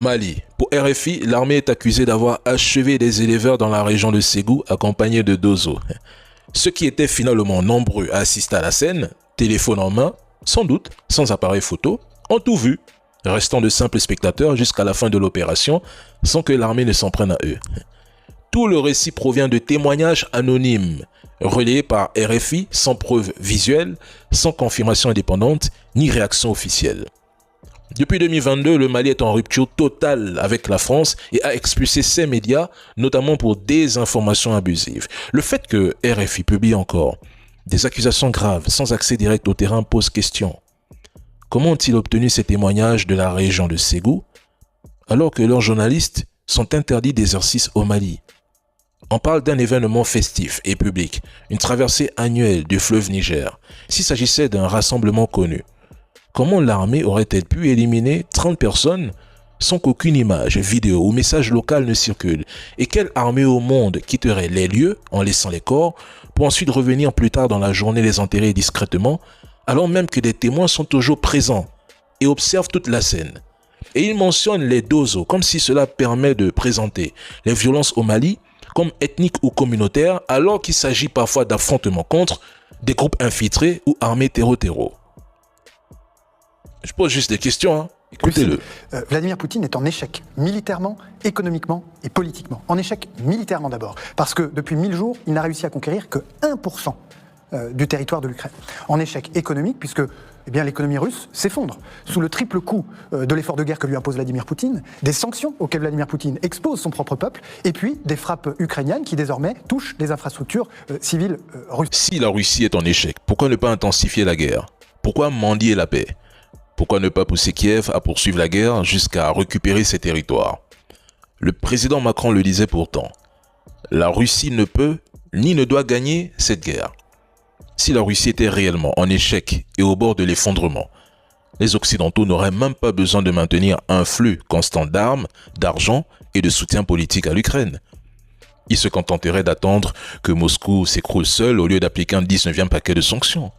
Mali. Pour RFI, l'armée est accusée d'avoir achevé des éleveurs dans la région de Ségou, accompagnés de Dozo. Ceux qui étaient finalement nombreux à assister à la scène, téléphone en main, sans doute, sans appareil photo, ont tout vu, restant de simples spectateurs jusqu'à la fin de l'opération, sans que l'armée ne s'en prenne à eux. Tout le récit provient de témoignages anonymes, relayés par RFI sans preuve visuelle, sans confirmation indépendante, ni réaction officielle. Depuis 2022, le Mali est en rupture totale avec la France et a expulsé ses médias, notamment pour désinformation abusive. Le fait que RFI publie encore des accusations graves sans accès direct au terrain pose question. Comment ont-ils obtenu ces témoignages de la région de Ségou alors que leurs journalistes sont interdits d'exercice au Mali? On parle d'un événement festif et public, une traversée annuelle du fleuve Niger. S'il s'agissait d'un rassemblement connu, comment l'armée aurait-elle pu éliminer 30 personnes sans qu'aucune image, vidéo ou message local ne circule? Et quelle armée au monde quitterait les lieux en laissant les corps pour ensuite revenir plus tard dans la journée les enterrer discrètement, alors même que des témoins sont toujours présents et observent toute la scène? Et il mentionne les Dozo comme si cela permet de présenter les violences au Mali comme ethniques ou communautaires, alors qu'il s'agit parfois d'affrontements contre des groupes infiltrés ou armés terreau-terreau. Je pose juste des questions, hein. Écoutez-le. Vladimir Poutine est en échec, militairement, économiquement et politiquement. En échec militairement d'abord, parce que depuis 1000 jours, il n'a réussi à conquérir que 1% du territoire de l'Ukraine. En échec économique, puisque l'économie russe s'effondre sous le triple coup de l'effort de guerre que lui impose Vladimir Poutine, des sanctions auxquelles Vladimir Poutine expose son propre peuple, et puis des frappes ukrainiennes qui désormais touchent les infrastructures civiles russes. Si la Russie est en échec, pourquoi ne pas intensifier la guerre? Pourquoi mendier la paix? Pourquoi ne pas pousser Kiev à poursuivre la guerre jusqu'à récupérer ses territoires? Le président Macron le disait pourtant. La Russie ne peut ni ne doit gagner cette guerre. Si la Russie était réellement en échec et au bord de l'effondrement, les Occidentaux n'auraient même pas besoin de maintenir un flux constant d'armes, d'argent et de soutien politique à l'Ukraine. Ils se contenteraient d'attendre que Moscou s'écroule seul au lieu d'appliquer un 19e paquet de sanctions.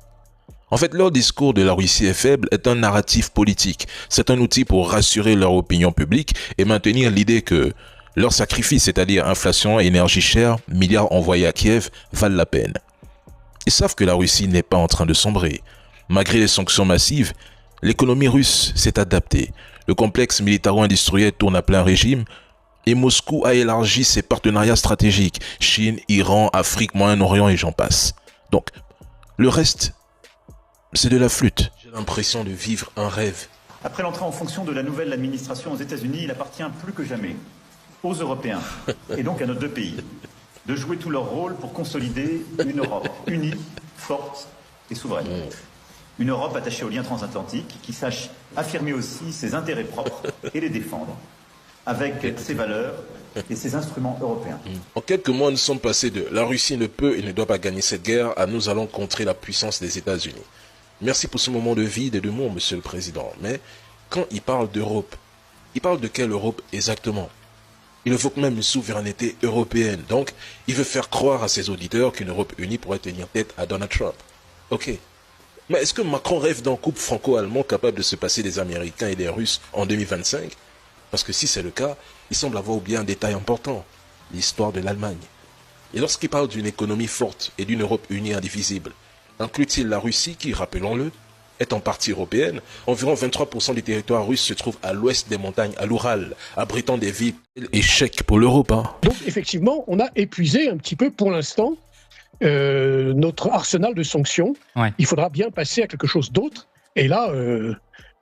En fait, leur discours de la Russie est faible est un narratif politique. C'est un outil pour rassurer leur opinion publique et maintenir l'idée que leur sacrifice, c'est-à-dire inflation, énergie chère, milliards envoyés à Kiev, valent la peine. Ils savent que la Russie n'est pas en train de sombrer. Malgré les sanctions massives, l'économie russe s'est adaptée. Le complexe militaro-industriel tourne à plein régime et Moscou a élargi ses partenariats stratégiques. Chine, Iran, Afrique, Moyen-Orient et j'en passe. Donc, le reste, c'est de la flûte. J'ai l'impression de vivre un rêve. Après l'entrée en fonction de la nouvelle administration aux États-Unis, il appartient plus que jamais aux Européens et donc à nos deux pays de jouer tout leur rôle pour consolider une Europe unie, forte et souveraine. Une Europe attachée aux liens transatlantiques qui sache affirmer aussi ses intérêts propres et les défendre avec ses valeurs et ses instruments européens. En quelques mois, nous sommes passés de « la Russie ne peut et ne doit pas gagner cette guerre » à « nous allons contrer la puissance des États-Unis ». Merci pour ce moment de vide et de mots, Monsieur le Président. Mais quand il parle d'Europe, il parle de quelle Europe exactement? Il évoque même une souveraineté européenne. Donc, il veut faire croire à ses auditeurs qu'une Europe unie pourrait tenir tête à Donald Trump. Ok. Mais est-ce que Macron rêve d'un couple franco-allemand capable de se passer des Américains et des Russes en 2025? Parce que si c'est le cas, il semble avoir oublié un détail important, l'histoire de l'Allemagne. Et lorsqu'il parle d'une économie forte et d'une Europe unie indivisible, inclut-il la Russie qui, rappelons-le, est en partie européenne? Environ 23% du territoire russe se trouve à l'ouest des montagnes, à l'Oural, abritant des villes. Échec pour l'Europe. Hein. Donc effectivement, on a épuisé un petit peu pour l'instant notre arsenal de sanctions. Ouais. Il faudra bien passer à quelque chose d'autre. Et là,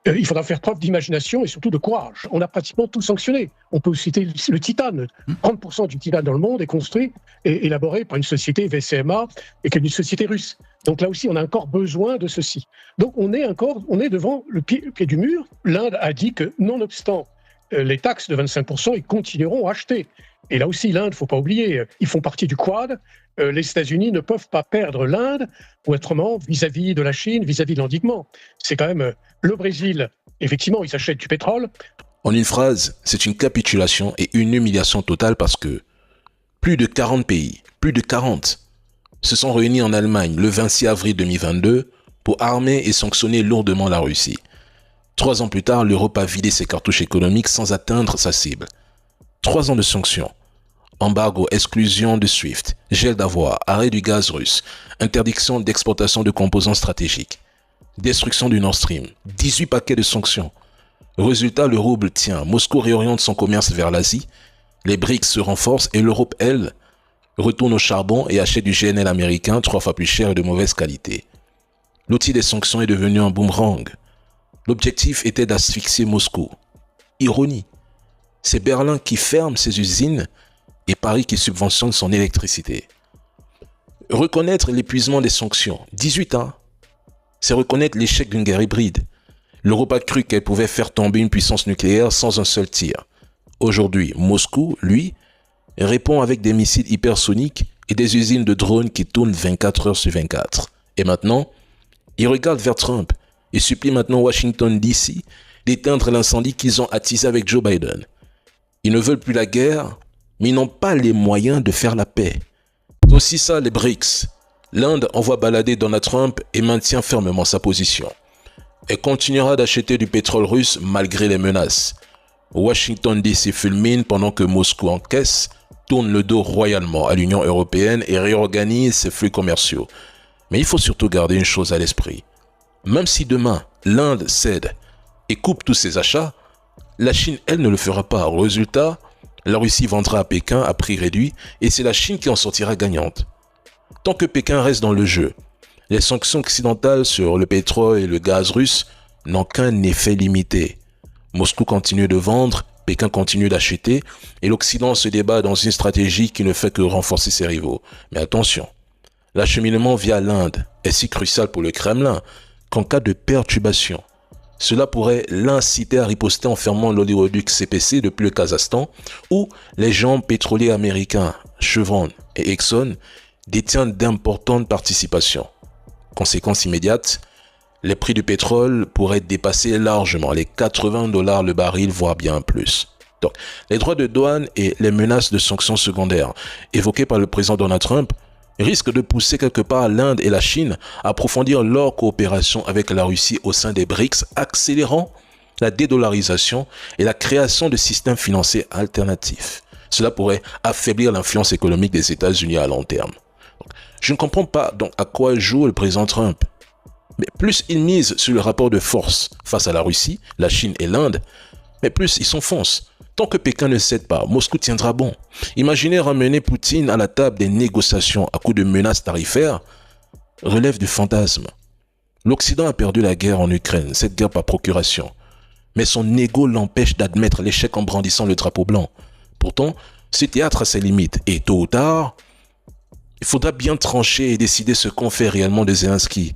il faudra faire preuve d'imagination et surtout de courage. On a pratiquement tout sanctionné. On peut citer le titane. 30% du titane dans le monde est construit et élaboré par une société VCMA et qui est une société russe. Donc là aussi, on a encore besoin de ceci. Donc on est devant le pied du mur. L'Inde a dit que, nonobstant les taxes de 25%, ils continueront à acheter. Et là aussi, l'Inde, il ne faut pas oublier, ils font partie du Quad. Les États-Unis ne peuvent pas perdre l'Inde, ou autrement, vis-à-vis de la Chine, vis-à-vis de l'endiguement. C'est quand même le Brésil, effectivement, ils achètent du pétrole. En une phrase, c'est une capitulation et une humiliation totale parce que plus de 40 pays, plus de 40, se sont réunis en Allemagne le 26 avril 2022 pour armer et sanctionner lourdement la Russie. 3 ans plus tard, l'Europe a vidé ses cartouches économiques sans atteindre sa cible. 3 ans de sanctions. Embargo, exclusion de SWIFT, gel d'avoirs, arrêt du gaz russe, interdiction d'exportation de composants stratégiques, destruction du Nord Stream, 18 paquets de sanctions. Résultat, le rouble tient, Moscou réoriente son commerce vers l'Asie, les BRICS se renforcent et l'Europe, elle, retourne au charbon et achète du GNL américain 3 fois plus cher et de mauvaise qualité. L'outil des sanctions est devenu un boomerang. L'objectif était d'asphyxier Moscou. Ironie, c'est Berlin qui ferme ses usines et Paris qui subventionne son électricité. Reconnaître l'épuisement des sanctions, 18 ans, c'est reconnaître l'échec d'une guerre hybride. L'Europe a cru qu'elle pouvait faire tomber une puissance nucléaire sans un seul tir. Aujourd'hui, Moscou, lui, répond avec des missiles hypersoniques et des usines de drones qui tournent 24 heures sur 24. Et maintenant, il regarde vers Trump et supplie maintenant Washington DC d'éteindre l'incendie qu'ils ont attisé avec Joe Biden. Ils ne veulent plus la guerre, mais ils n'ont pas les moyens de faire la paix. C'est aussi ça les BRICS. L'Inde envoie balader Donald Trump et maintient fermement sa position. Elle continuera d'acheter du pétrole russe malgré les menaces. Washington DC fulmine pendant que Moscou encaisse, tourne le dos royalement à l'Union européenne et réorganise ses flux commerciaux. Mais il faut surtout garder une chose à l'esprit. Même si demain, l'Inde cède et coupe tous ses achats, la Chine, elle, ne le fera pas. Au résultat, la Russie vendra à Pékin à prix réduit et c'est la Chine qui en sortira gagnante. Tant que Pékin reste dans le jeu, les sanctions occidentales sur le pétrole et le gaz russe n'ont qu'un effet limité. Moscou continue de vendre, Pékin continue d'acheter et l'Occident se débat dans une stratégie qui ne fait que renforcer ses rivaux. Mais attention, l'acheminement via l'Inde est si crucial pour le Kremlin qu'en cas de perturbation, cela pourrait l'inciter à riposter en fermant l'oléoduc CPC depuis le Kazakhstan où les géants pétroliers américains Chevron et Exxon détiennent d'importantes participations. Conséquence immédiate, les prix du pétrole pourraient dépasser largement les $80 le baril, voire bien plus. Donc, les droits de douane et les menaces de sanctions secondaires évoquées par le président Donald Trump risquent de pousser quelque part l'Inde et la Chine à approfondir leur coopération avec la Russie au sein des BRICS, accélérant la dédollarisation et la création de systèmes financiers alternatifs. Cela pourrait affaiblir l'influence économique des États-Unis à long terme. Donc, je ne comprends pas donc à quoi joue le président Trump. Mais plus il mise sur le rapport de force face à la Russie, la Chine et l'Inde, mais plus il s'enfonce. Tant que Pékin ne cède pas, Moscou tiendra bon. Imaginez ramener Poutine à la table des négociations à coups de menaces tarifaires relève du fantasme. L'Occident a perdu la guerre en Ukraine, cette guerre par procuration. Mais son ego l'empêche d'admettre l'échec en brandissant le drapeau blanc. Pourtant, ce théâtre a ses limites et tôt ou tard, il faudra bien trancher et décider ce qu'on fait réellement de Zelensky.